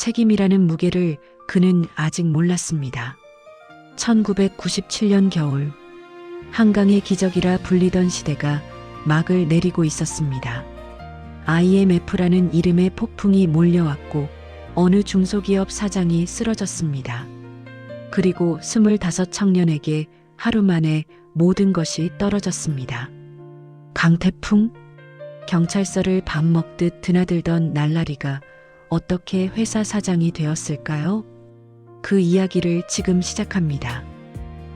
책임이라는 무게를 그는 아직 몰랐습니다. 1997년 겨울, 한강의 기적이라 불리던 시대가 막을 내리고 있었습니다. IMF라는 이름의 폭풍이 몰려왔고 어느 중소기업 사장이 쓰러졌습니다. 그리고 25 청년에게 하루 만에 모든 것이 떨어졌습니다. 강태풍? 경찰서를 밥 먹듯 드나들던 날라리가 어떻게 회사 사장이 되었을까요? 그 이야기를 지금 시작합니다.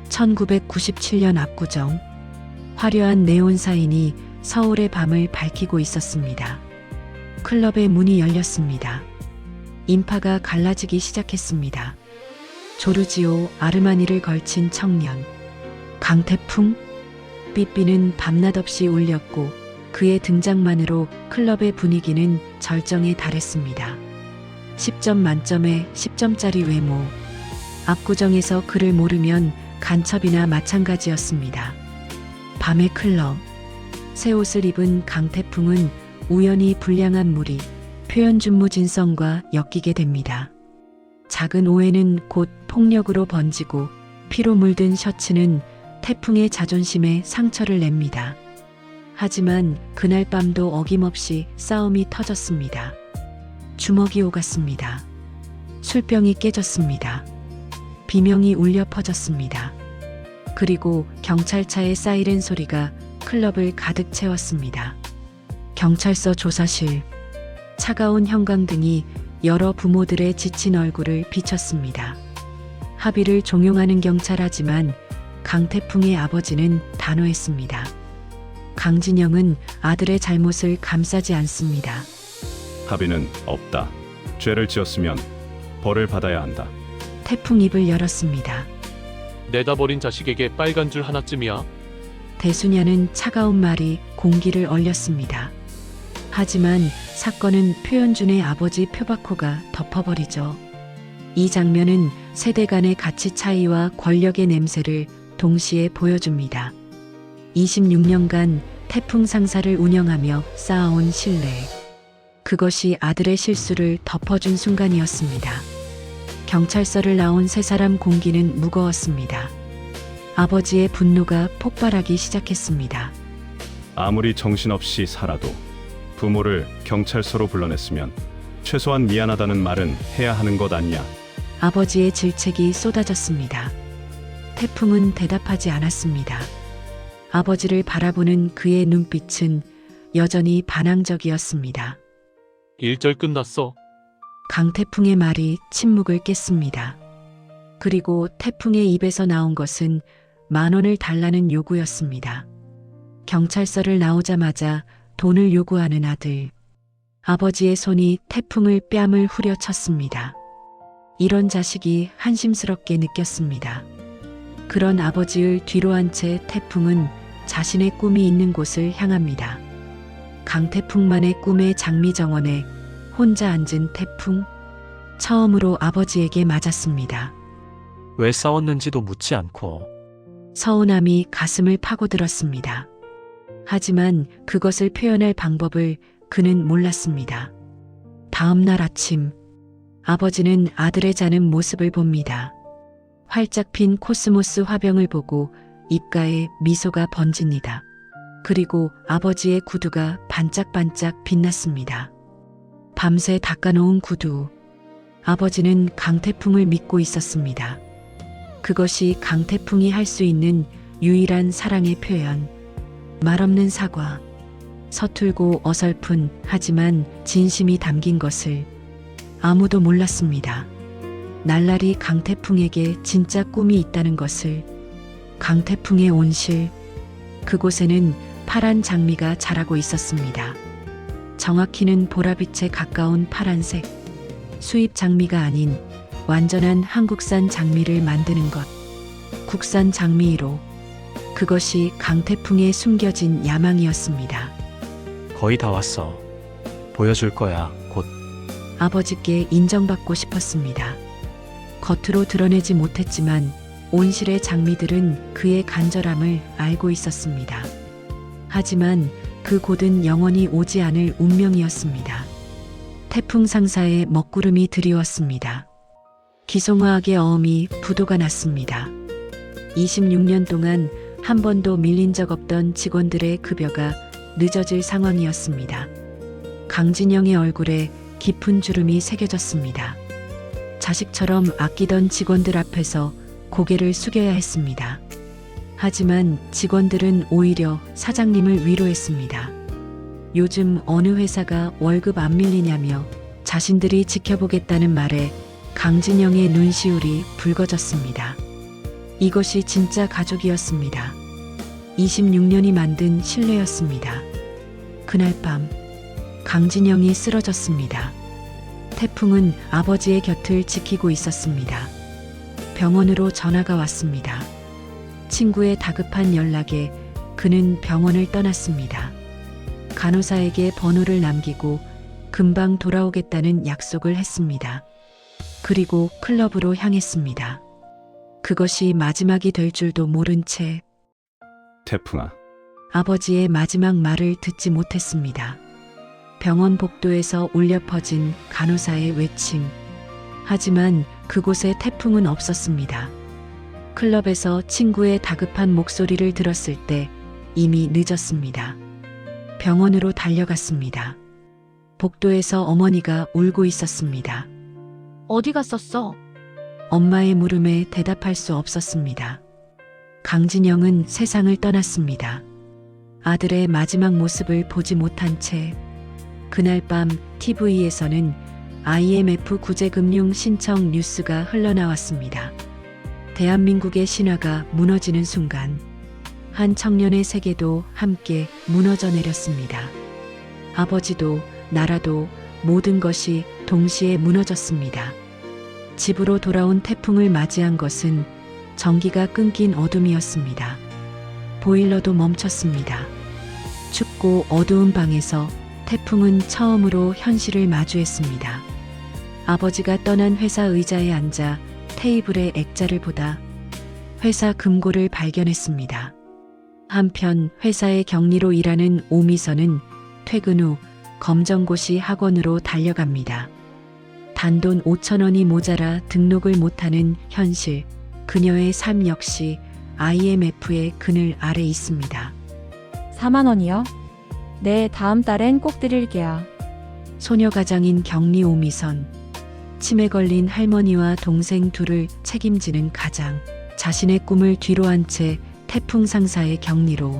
1997년 압구정, 화려한 네온 사인이 서울의 밤을 밝히고 있었습니다. 클럽의 문이 열렸습니다. 인파가 갈라지기 시작했습니다. 조르지오 아르마니를 걸친 청년. 강태풍? 삐삐는 밤낮 없이 울렸고 그의 등장만으로 클럽의 분위기는 절정에 달했습니다. 10점 만점에 10점짜리 외모. 압구정에서 그를 모르면 간첩이나 마찬가지였습니다. 밤의 클럽. 새 옷을 입은 강태풍은 우연히 불량한 물이 표현준무진성과 엮이게 됩니다. 작은 오해는 곧 폭력으로 번지고 피로 물든 셔츠는 태풍의 자존심에 상처를 냅니다. 하지만 그날 밤도 어김없이 싸움이 터졌습니다. 주먹이 오갔습니다. 술병이 깨졌습니다. 비명이 울려 퍼졌습니다. 그리고 경찰차의 사이렌 소리가 클럽을 가득 채웠습니다. 경찰서 조사실. 차가운 형광등이 여러 부모들의 지친 얼굴을 비쳤습니다. 합의를 종용하는 경찰하지만 강태풍의 아버지는 단호했습니다. 강진영은 아들의 잘못을 감싸지 않습니다. 합의는 없다. 죄를 지었으면 벌을 받아야 한다. 태풍 입을 열었습니다. 내다 버린 자식에게 빨간 줄 하나쯤이야. 대수냐는 차가운 말이 공기를 얼렸습니다. 하지만 사건은 표현준의 아버지 표바코가 덮어버리죠. 이 장면은 세대 간의 가치 차이와 권력의 냄새를 동시에 보여줍니다. 26년간 태풍 상사를 운영하며 쌓아온 신뢰. 그것이 아들의 실수를 덮어준 순간이었습니다. 경찰서를 나온 세 사람 공기는 무거웠습니다. 아버지의 분노가 폭발하기 시작했습니다. 아무리 정신없이 살아도 부모를 경찰서로 불러냈으면 최소한 미안하다는 말은 해야 하는 것 아니야. 아버지의 질책이 쏟아졌습니다. 태풍은 대답하지 않았습니다. 아버지를 바라보는 그의 눈빛은 여전히 반항적이었습니다. 1절 끝났어. 강태풍의 말이 침묵을 깼습니다. 그리고 태풍의 입에서 나온 것은 10,000원을 달라는 요구였습니다. 경찰서를 나오자마자 돈을 요구하는 아들. 아버지의 손이 태풍을 뺨을 후려쳤습니다. 이런 자식이 한심스럽게 느꼈습니다. 그런 아버지를 뒤로 한 채 태풍은 자신의 꿈이 있는 곳을 향합니다. 강태풍만의 꿈의 장미정원에 혼자 앉은 태풍. 처음으로 아버지에게 맞았습니다. 왜 싸웠는지도 묻지 않고. 서운함이 가슴을 파고들었습니다. 하지만 그것을 표현할 방법을 그는 몰랐습니다. 다음 날 아침, 아버지는 아들의 자는 모습을 봅니다. 활짝 핀 코스모스 화병을 보고 입가에 미소가 번집니다. 그리고 아버지의 구두가 반짝반짝 빛났습니다. 밤새 닦아놓은 구두. 아버지는 강태풍을 믿고 있었습니다. 그것이 강태풍이 할 수 있는 유일한 사랑의 표현. 말없는 사과. 서툴고 어설픈 하지만 진심이 담긴 것을 아무도 몰랐습니다. 날라리 강태풍에게 진짜 꿈이 있다는 것을. 강태풍의 온실. 그곳에는 파란 장미가 자라고 있었습니다. 정확히는 보라빛에 가까운 파란색. 수입 장미가 아닌 완전한 한국산 장미를 만드는 것. 국산 장미 1호. 그것이 강태풍에 숨겨진 야망이었습니다. 거의 다 왔어. 보여줄 거야, 곧. 아버지께 인정받고 싶었습니다. 겉으로 드러내지 못했지만 온실의 장미들은 그의 간절함을 알고 있었습니다. 하지만 그 곧은 영원히 오지 않을 운명이었습니다. 태풍 상사의 먹구름이 드리웠습니다. 기송화학의 어음이 부도가 났습니다. 26년 동안 한 번도 밀린 적 없던 직원들의 급여가 늦어질 상황이었습니다. 강진영의 얼굴에 깊은 주름이 새겨졌습니다. 자식처럼 아끼던 직원들 앞에서 고개를 숙여야 했습니다. 하지만 직원들은 오히려 사장님을 위로했습니다. 요즘 어느 회사가 월급 안 밀리냐며 자신들이 지켜보겠다는 말에 강진영의 눈시울이 붉어졌습니다. 이것이 진짜 가족이었습니다. 26년이 만든 신뢰였습니다. 그날 밤 강진영이 쓰러졌습니다. 태풍은 아버지의 곁을 지키고 있었습니다. 병원으로 전화가 왔습니다. 친구의 다급한 연락에 그는 병원을 떠났습니다. 간호사에게 번호를 남기고 금방 돌아오겠다는 약속을 했습니다. 그리고 클럽으로 향했습니다. 그것이 마지막이 될 줄도 모른 채 태풍아, 아버지의 마지막 말을 듣지 못했습니다. 병원 복도에서 울려 퍼진 간호사의 외침. 하지만 그곳에 태풍은 없었습니다. 클럽에서 친구의 다급한 목소리를 들었을 때 이미 늦었습니다. 병원으로 달려갔습니다. 복도에서 어머니가 울고 있었습니다. 어디 갔었어? 엄마의 물음에 대답할 수 없었습니다. 강진영은 세상을 떠났습니다. 아들의 마지막 모습을 보지 못한 채 그날 밤 TV에서는 IMF 구제금융 신청 뉴스가 흘러나왔습니다. 대한민국의 신화가 무너지는 순간 한 청년의 세계도 함께 무너져 내렸습니다. 아버지도 나라도 모든 것이 동시에 무너졌습니다. 집으로 돌아온 태풍을 맞이한 것은 전기가 끊긴 어둠이었습니다. 보일러도 멈췄습니다. 춥고 어두운 방에서 태풍은 처음으로 현실을 마주했습니다. 아버지가 떠난 회사 의자에 앉아 테이블에 액자를 보다 회사 금고를 발견했습니다. 한편 회사의 격리로 일하는 오미선은 퇴근 후 검정고시 학원으로 달려갑니다. 단돈 5,000원이 모자라 등록을 못하는 현실, 그녀의 삶 역시 IMF의 그늘 아래 있습니다. 4만 원이요? 네, 다음 달엔 꼭 드릴게요. 소녀가장인 격리 오미선, 치매 걸린 할머니와 동생 둘을 책임지는 가장, 자신의 꿈을 뒤로 한 채 태풍 상사의 격리로,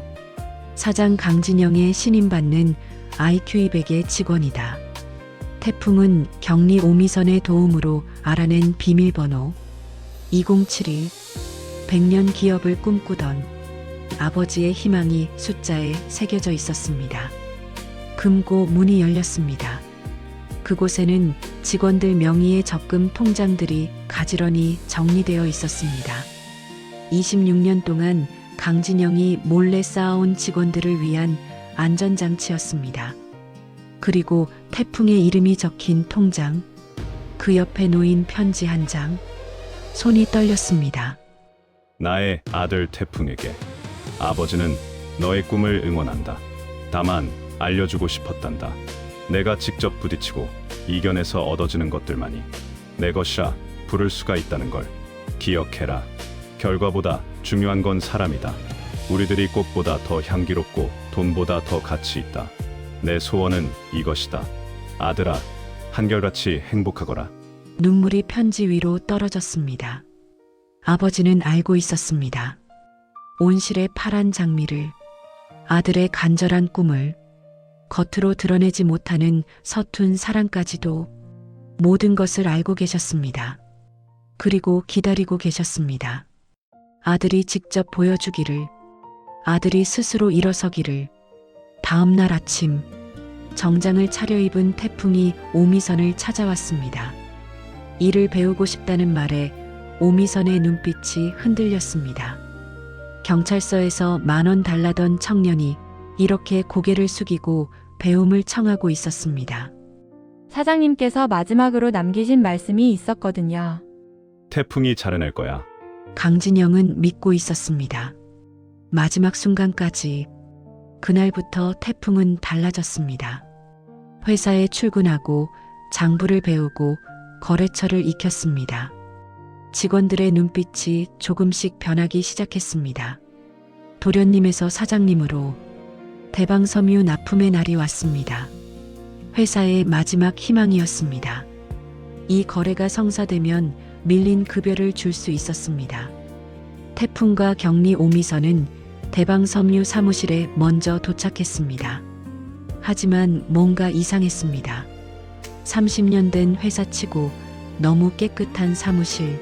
사장 강진영의 신임받는 IQ 200의 직원이다. 태풍은 격리 오미선의 도움으로 알아낸 비밀번호 2071, 100년 기업을 꿈꾸던 아버지의 희망이 숫자에 새겨져 있었습니다. 금고 문이 열렸습니다. 그곳에는 직원들 명의의 적금 통장들이 가지런히 정리되어 있었습니다. 26년 동안 강진영이 몰래 쌓아온 직원들을 위한 안전장치였습니다. 그리고 태풍의 이름이 적힌 통장, 그 옆에 놓인 편지 한 장, 손이 떨렸습니다. 나의 아들 태풍에게 아버지는 너의 꿈을 응원한다. 다만 알려주고 싶었단다. 내가 직접 부딪히고 이겨내서 얻어지는 것들만이 내 것이라 부를 수가 있다는 걸 기억해라. 결과보다 중요한 건 사람이다. 우리들이 꽃보다 더 향기롭고 돈보다 더 가치 있다. 내 소원은 이것이다. 아들아, 한결같이 행복하거라. 눈물이 편지 위로 떨어졌습니다. 아버지는 알고 있었습니다. 온실의 파란 장미를, 아들의 간절한 꿈을, 겉으로 드러내지 못하는 서툰 사랑까지도 모든 것을 알고 계셨습니다. 그리고 기다리고 계셨습니다. 아들이 직접 보여주기를, 아들이 스스로 일어서기를. 다음 날 아침, 정장을 차려입은 태풍이 오미선을 찾아왔습니다. 일을 배우고 싶다는 말에 오미선의 눈빛이 흔들렸습니다. 경찰서에서 10,000원 달라던 청년이 이렇게 고개를 숙이고 배움을 청하고 있었습니다. 사장님께서 마지막으로 남기신 말씀이 있었거든요. 태풍이 자라낼 거야. 강진영은 믿고 있었습니다. 마지막 순간까지. 그날부터 태풍은 달라졌습니다. 회사에 출근하고 장부를 배우고 거래처를 익혔습니다. 직원들의 눈빛이 조금씩 변하기 시작했습니다. 도련님에서 사장님으로 대방섬유 납품의 날이 왔습니다. 회사의 마지막 희망이었습니다. 이 거래가 성사되면 밀린 급여를 줄 수 있었습니다. 태풍과 격리 오미선은 대방섬유 사무실에 먼저 도착했습니다. 하지만 뭔가 이상했습니다. 30년 된 회사치고 너무 깨끗한 사무실,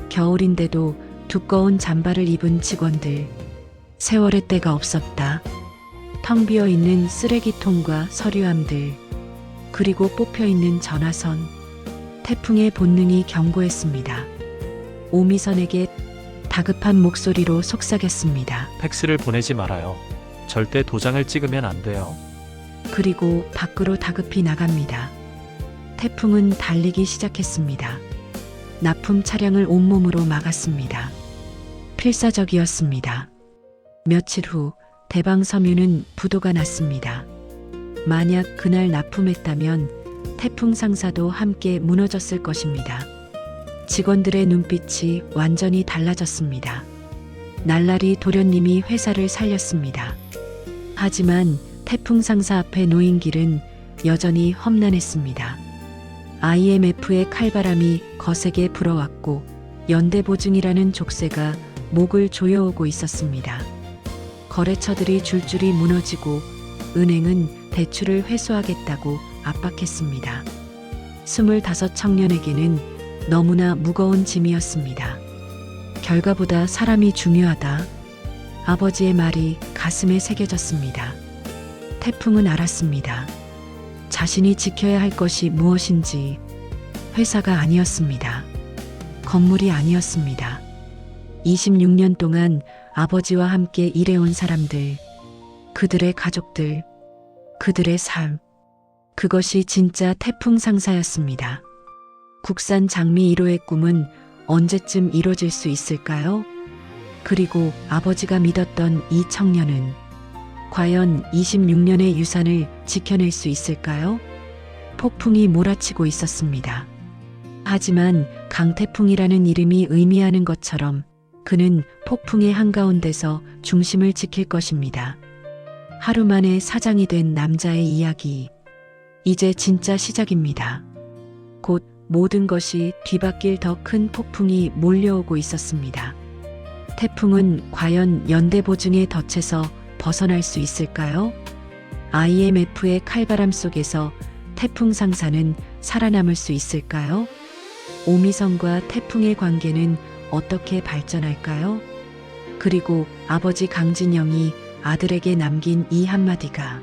겨울인데도 두꺼운 잠바를 입은 직원들, 세월의 때가 없었다. 텅 비어 있는 쓰레기통과 서류함들, 그리고 뽑혀 있는 전화선. 태풍의 본능이 경고했습니다. 오미선에게 다급한 목소리로 속삭였습니다. 팩스를 보내지 말아요. 절대 도장을 찍으면 안 돼요. 그리고 밖으로 다급히 나갑니다. 태풍은 달리기 시작했습니다. 납품 차량을 온몸으로 막았습니다. 필사적이었습니다. 며칠 후 대방섬유는 부도가 났습니다. 만약 그날 납품했다면 태풍 상사도 함께 무너졌을 것입니다. 직원들의 눈빛이 완전히 달라졌습니다. 날라리 도련님이 회사를 살렸습니다. 하지만 태풍 상사 앞에 놓인 길은 여전히 험난했습니다. IMF의 칼바람이 거세게 불어왔고 연대보증이라는 족쇄가 목을 조여오고 있었습니다. 거래처들이 줄줄이 무너지고 은행은 대출을 회수하겠다고 압박했습니다. 25 청년에게는 너무나 무거운 짐이었습니다. 결과보다 사람이 중요하다. 아버지의 말이 가슴에 새겨졌습니다. 태풍은 알았습니다. 자신이 지켜야 할 것이 무엇인지. 회사가 아니었습니다. 건물이 아니었습니다. 26년 동안 아버지와 함께 일해온 사람들, 그들의 가족들, 그들의 삶. 그것이 진짜 태풍 상사였습니다. 국산 장미 1호의 꿈은 언제쯤 이루어질 수 있을까요? 그리고 아버지가 믿었던 이 청년은 과연 26년의 유산을 지켜낼 수 있을까요? 폭풍이 몰아치고 있었습니다. 하지만 강태풍이라는 이름이 의미하는 것처럼 그는 폭풍의 한가운데서 중심을 지킬 것입니다. 하루 만에 사장이 된 남자의 이야기. 이제 진짜 시작입니다. 곧 모든 것이 뒤바뀔 더 큰 폭풍이 몰려오고 있었습니다. 태풍은 과연 연대보증의 덫에서 벗어날 수 있을까요? IMF의 칼바람 속에서 태풍 상사는 살아남을 수 있을까요? 오미선과 태풍의 관계는 어떻게 발전할까요? 그리고 아버지 강진영이 아들에게 남긴 이 한마디가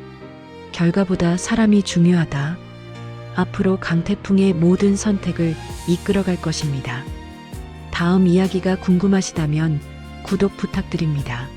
결과보다 사람이 중요하다. 앞으로 강태풍의 모든 선택을 이끌어갈 것입니다. 다음 이야기가 궁금하시다면 구독 부탁드립니다.